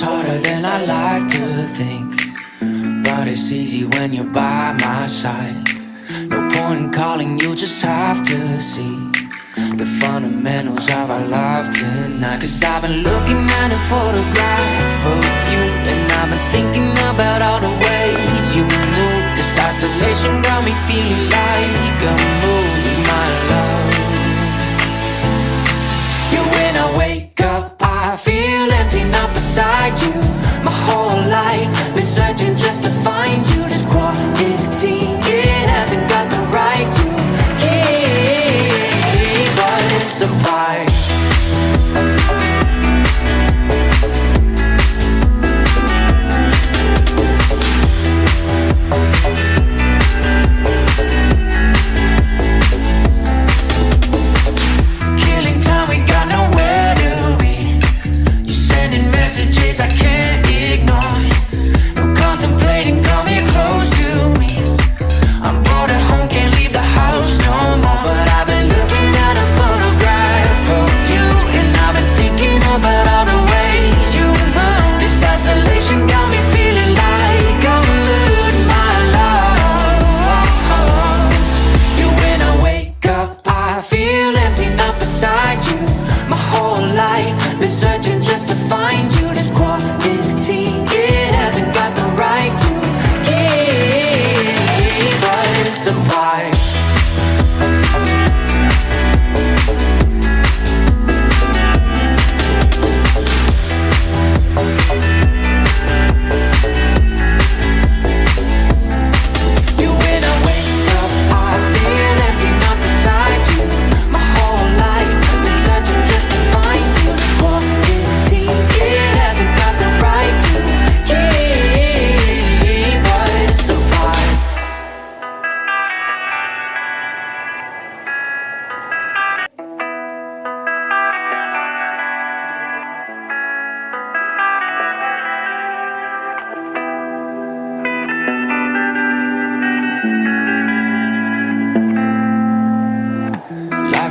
harder than I like to think, but it's easy when you're by my side. No point in calling, you just have to see the fundamentals of our love tonight. Cause I've been looking at a photograph of you, and I've been thinking about all the ways you move. This isolation got me feeling like a moon, my love. Yeah, when I wake up, I feel empty, not beside you. My whole life been searching just to find you. This quarantine, it hasn't got the right to keep us apart.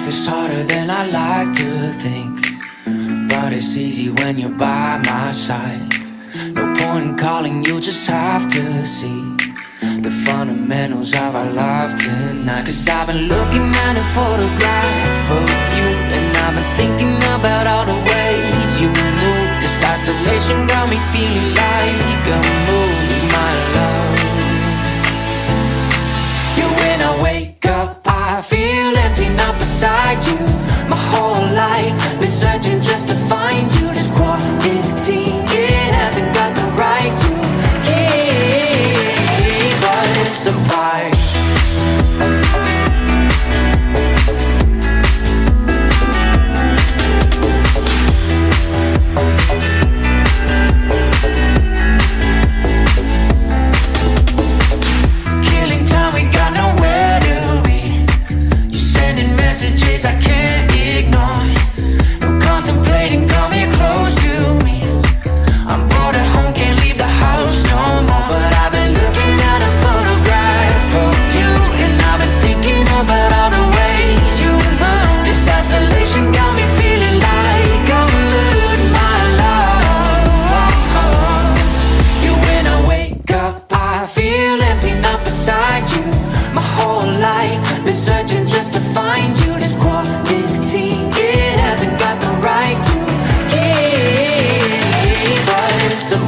It's harder than I like to think, but it's easy when you're by my side. No point in calling, you just have to see the fundamentals of our love tonight. Cause I've been looking at a photograph of you, and I've been thinking about all the ways you move. This isolation got me feeling like a moon, my love. Yeah, when I wake up, I feel empty, not beside you. My whole life been searching just to find you. This quarantine, it hasn't got the right to keep us apart.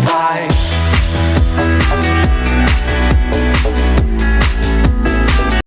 Bye.